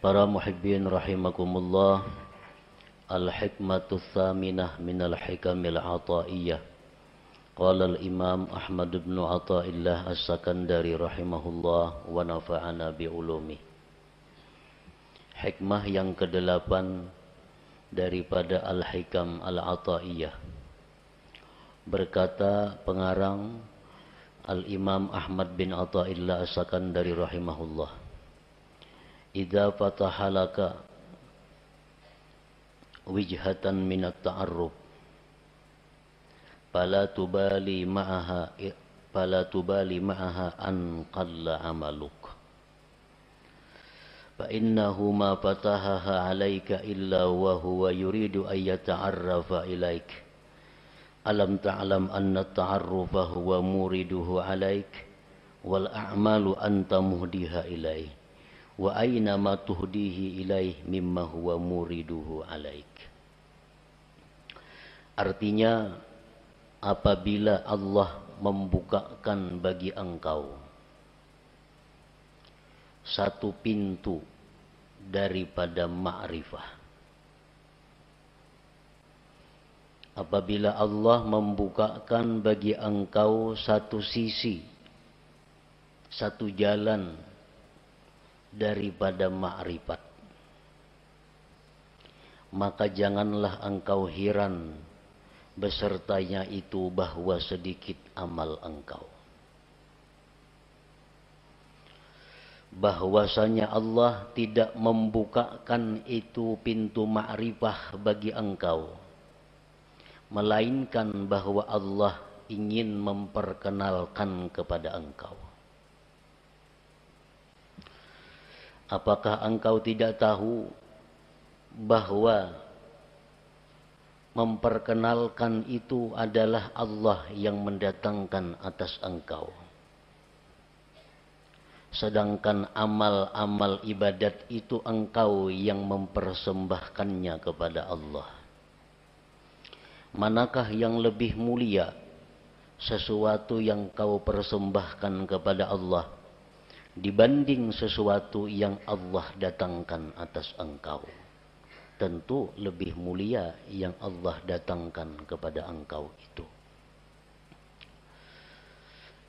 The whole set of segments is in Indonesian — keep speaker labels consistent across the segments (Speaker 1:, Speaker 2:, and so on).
Speaker 1: Para muhibbin rahimakumullah, al-hikmatu tsaminah minal hikamil ataiyah. Qala al-imam Ahmad bin Athaillah as-Sakandari rahimahullah wa nafa'ana bi'ulumi. Hikmah yang kedelapan daripada al-hikam al-ataiyah. Berkata pengarang al-imam Ahmad bin Athaillah as-Sakandari rahimahullah, idza fataha laka wijhatan minat ta'arruf fala tubali ma'aha an qalla amaluk fa innahu ma fatahaha 'alaika illa wa huwa yuridu an yata'arrafa ilaik alam ta'lam anna at-ta'arrufa huwa muriduhu 'alaik wal a'malu anta muhdiha ilaih wa aina ma tuhdihi ilaih mimma huwa muriduhu alaik. Artinya, apabila Allah membukakan bagi engkau satu pintu daripada ma'rifah, apabila Allah membukakan bagi engkau satu sisi, satu jalan daripada ma'rifat, maka janganlah engkau heran besertanya itu bahwa sedikit amal engkau. Bahwasanya Allah tidak membukakan itu pintu ma'rifah bagi engkau, melainkan bahwa Allah ingin memperkenalkan kepada engkau. Apakah engkau tidak tahu bahwa memperkenalkan itu adalah Allah yang mendatangkan atas engkau? Sedangkan amal-amal ibadat itu engkau yang mempersembahkannya kepada Allah. Manakah yang lebih mulia, sesuatu yang kau persembahkan kepada Allah dibanding sesuatu yang Allah datangkan atas engkau? Tentu lebih mulia yang Allah datangkan kepada engkau itu.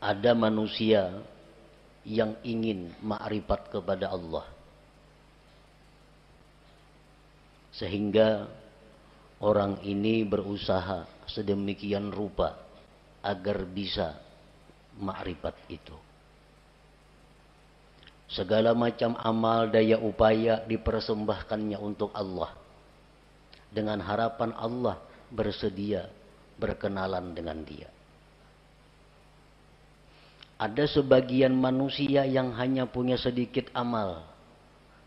Speaker 1: Ada manusia yang ingin ma'rifat kepada Allah, sehingga orang ini berusaha sedemikian rupa agar bisa ma'rifat itu. Segala macam amal daya upaya dipersembahkannya untuk Allah, dengan harapan Allah bersedia berkenalan dengan dia. Ada sebagian manusia yang hanya punya sedikit amal,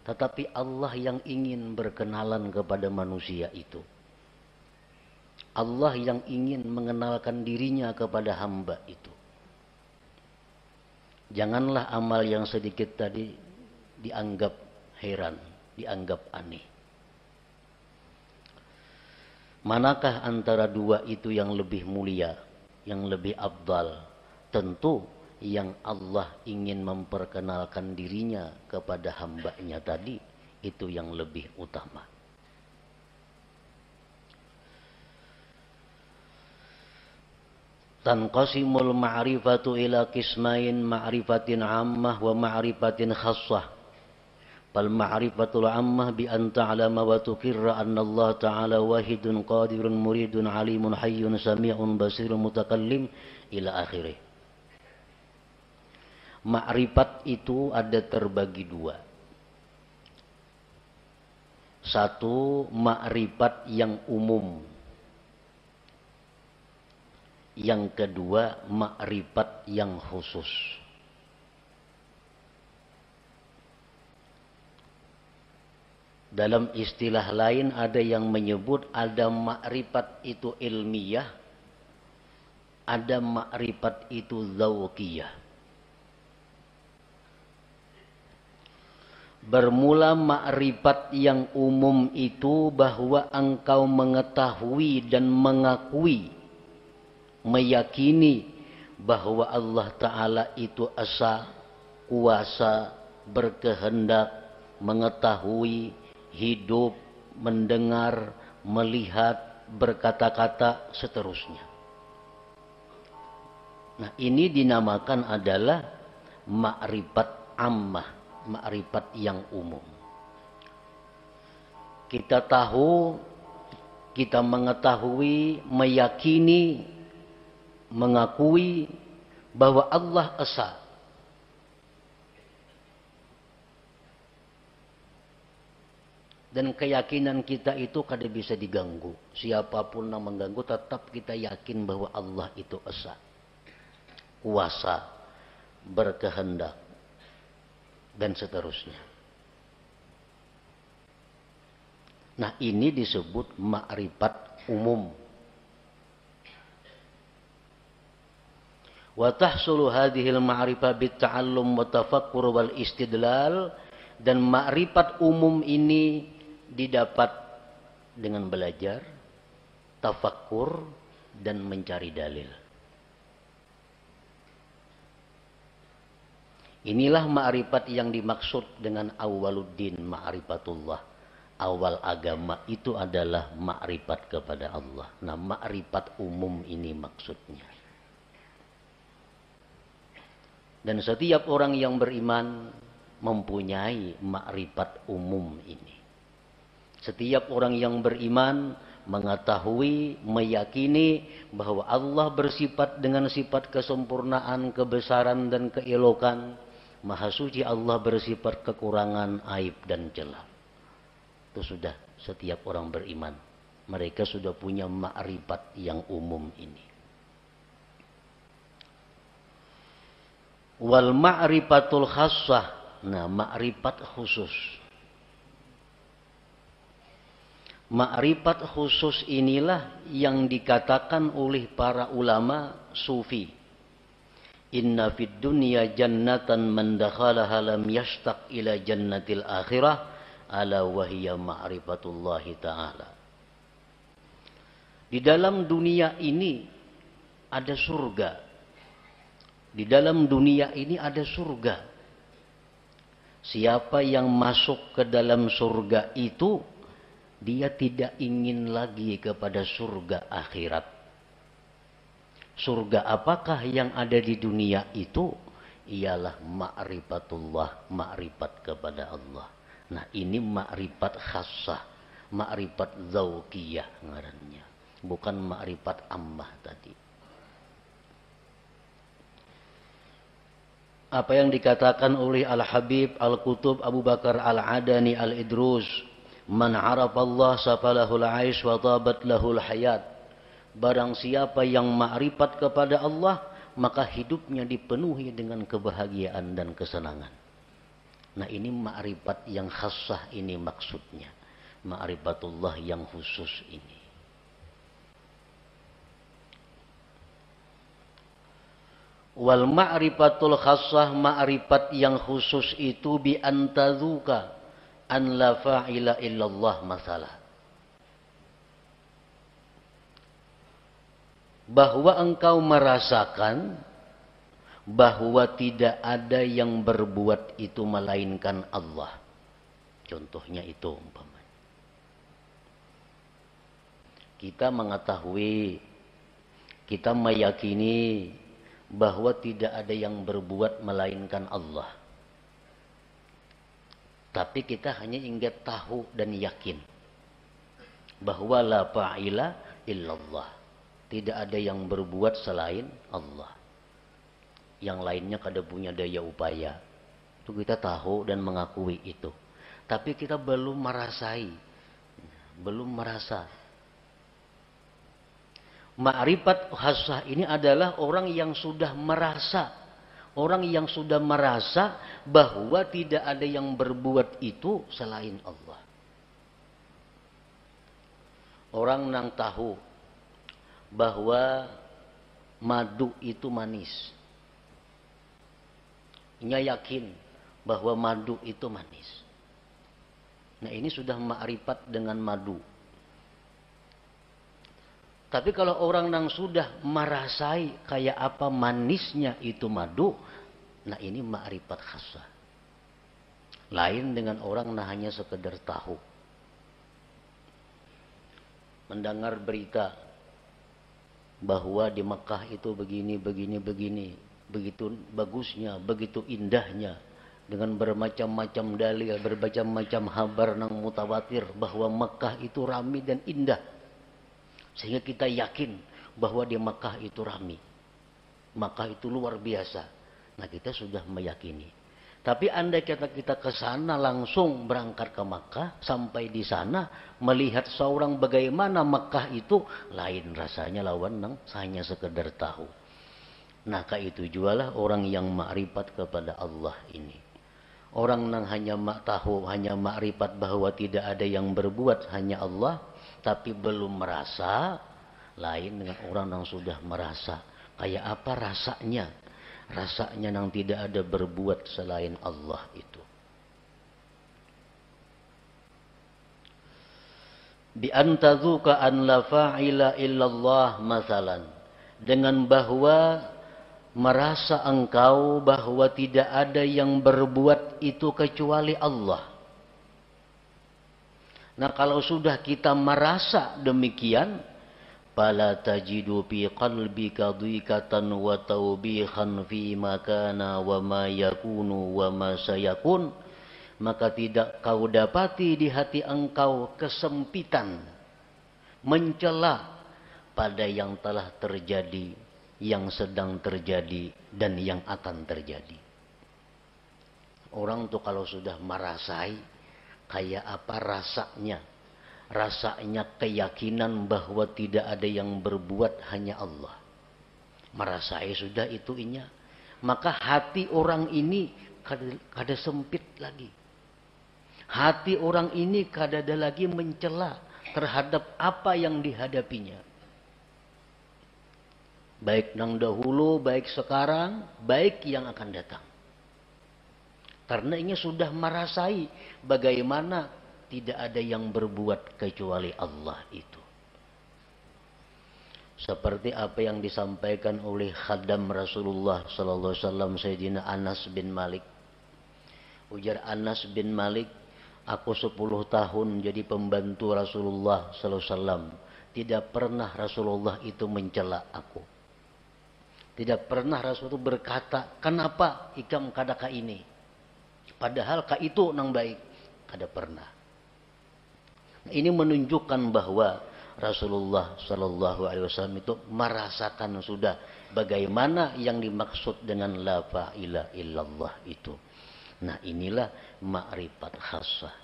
Speaker 1: tetapi Allah yang ingin berkenalan kepada manusia itu. Allah yang ingin mengenalkan dirinya kepada hamba itu. Janganlah amal yang sedikit tadi dianggap heran, dianggap aneh. Manakah antara dua itu yang lebih mulia, yang lebih afdal? Tentu yang Allah ingin memperkenalkan dirinya kepada hambanya tadi, itu yang lebih utama. Tanqasimul ma'rifatu ila qismain, ma'rifatin ammah wa ma'rifatin khassah. Fal ma'rifatul ammah bi an ta'lama wa tuqirra anna Allah ta'ala wahidun qadirun muridun alimun hayyun sami'un basirun mutakallim ila akhirih. Ma'rifat itu ada terbagi dua. Satu, ma'rifat yang umum. Yang kedua, ma'rifat yang khusus. Dalam istilah lain ada yang menyebut ada ma'rifat itu ilmiah, ada ma'rifat itu dzauqiyah. Bermula ma'rifat yang umum itu bahwa engkau mengetahui dan mengakui meyakini bahwa Allah Ta'ala itu esa, kuasa, berkehendak, mengetahui, hidup, mendengar, melihat, berkata-kata, seterusnya. Nah, ini dinamakan adalah ma'rifat ammah, ma'rifat yang umum. Kita tahu, kita mengetahui, meyakini, mengakui bahwa Allah esa. Dan keyakinan kita itu kada bisa diganggu. Siapapun yang mengganggu, tetap kita yakin bahwa Allah itu esa, kuasa, berkehendak, dan seterusnya. Nah, ini disebut ma'rifat umum. Wa tahsulu hadhil ma'rifah bitta'allum wa tafakkur wal istidlal, dan ma'rifat umum ini didapat dengan belajar, tafakkur, dan mencari dalil. Inilah ma'rifat yang dimaksud dengan awwaluddin, ma'rifatullah. Awal agama itu adalah ma'rifat kepada Allah. Nah, ma'rifat umum ini maksudnya. Dan setiap orang yang beriman mempunyai ma'rifat umum ini. Setiap orang yang beriman mengetahui, meyakini bahwa Allah bersifat dengan sifat kesempurnaan, kebesaran, dan keelokan. Maha suci Allah bersifat kekurangan, aib, dan celah. Itu sudah setiap orang beriman. Mereka sudah punya ma'rifat yang umum ini. Wal ma'rifatul khassah. Nah, ma'rifat khusus. Ma'rifat khusus inilah yang dikatakan oleh para ulama sufi. Inna fid dunya jannatan man dakhalaha lam yashtaq ila jannatil akhirah. Ala wahiyya ma'rifatullahi ta'ala. Di dalam dunia ini ada surga. Di dalam dunia ini ada surga. Siapa yang masuk ke dalam surga itu, dia tidak ingin lagi kepada surga akhirat. Surga apakah yang ada di dunia itu? Ialah ma'rifatullah, ma'rifat kepada Allah. Nah, ini ma'rifat khassah, ma'rifat zawqiyah ngarannya, bukan ma'rifat ammah tadi. Apa yang dikatakan oleh Al-Habib Al-Qutub Abu Bakar Al-Adani Al-Idrus, man arafa Allah safalahul aish wa tabat lahul hayat. Barang siapa yang ma'rifat kepada Allah, maka hidupnya dipenuhi dengan kebahagiaan dan kesenangan. Nah, ini ma'rifat yang khassah ini maksudnya. Ma'rifatullah yang khusus ini. Wal ma'rifatul khassah, ma'rifat yang khusus itu bi antazuka an la fa'ila illallah masalah. Bahwa engkau merasakan bahwa tidak ada yang berbuat itu melainkan Allah. Contohnya itu umpamanya. Kita mengetahui, kita meyakini bahwa tidak ada yang berbuat melainkan Allah. Tapi kita hanya ingin tahu dan yakin bahwa la fa'ila illallah. Tidak ada yang berbuat selain Allah. Yang lainnya kada punya daya upaya. Itu kita tahu dan mengakui itu. Tapi kita belum merasai. Belum merasa. Ma'rifat khassah ini adalah orang yang sudah merasa. Orang yang sudah merasa bahwa tidak ada yang berbuat itu selain Allah. Orang yang tahu bahwa madu itu manis. Nya yakin bahwa madu itu manis. Nah, ini sudah ma'rifat dengan madu. Tapi kalau orang yang sudah merasai kayak apa manisnya itu madu, nah ini ma'rifat khassah. Lain dengan orang nah hanya sekedar tahu. Mendengar berita bahwa di Mekah itu begini, begitu bagusnya, begitu indahnya, dengan bermacam-macam dalil, bermacam-macam kabar yang mutawatir bahwa Mekah itu ramai dan indah. Sehingga kita yakin bahwa di Mekah itu ramai. Mekah itu luar biasa. Nah, kita sudah meyakini. Tapi andai kata kita ke sana langsung berangkat ke Makkah, sampai di sana melihat seorang bagaimana Makkah itu, lain rasanya lawan nang hanya sekedar tahu. Nah, itu jualah orang yang makrifat kepada Allah ini. Orang yang hanya tahu, hanya makrifat bahwa tidak ada yang berbuat hanya Allah, tapi belum merasa, lain dengan orang yang sudah merasa. Kayak apa rasanya? Rasanya yang tidak ada berbuat selain Allah itu. Bi antazuka an la fa'ila illallah masalan. Dengan bahwa merasa engkau bahwa tidak ada yang berbuat itu kecuali Allah. Nah, kalau sudah kita merasa demikian, fala tajidu fi qalbika dhiqatan wa tawbihan fi ma kana wa ma yakunu wa ma sayakun, maka tidak kau dapati di hati engkau kesempitan, mencela pada yang telah terjadi, yang sedang terjadi, dan yang akan terjadi. Orang tuh kalau sudah merasai kayak apa rasanya? Rasanya keyakinan bahwa tidak ada yang berbuat hanya Allah. Merasai sudah itu inya. Maka hati orang ini kada sempit lagi. Hati orang ini kada ada lagi mencela terhadap apa yang dihadapinya. Baik nang dahulu, baik sekarang, baik yang akan datang. Karena ini sudah merasai bagaimana tidak ada yang berbuat kecuali Allah itu. Seperti apa yang disampaikan oleh khadam Rasulullah sallallahu alaihi wasallam Sayyidina Anas bin Malik. Ujar Anas bin Malik, aku 10 tahun jadi pembantu Rasulullah sallallahu alaihi wasallam. Tidak pernah Rasulullah itu mencela aku. Tidak pernah Rasulullah itu berkata, kenapa ikam kadaka ini? Padahal ka itu nang baik. Kada pernah. Ini menunjukkan bahwa Rasulullah Shallallahu Alaihi Wasallam itu merasakan sudah bagaimana yang dimaksud dengan la ilaha illallah itu. Nah, inilah ma'rifat khassah.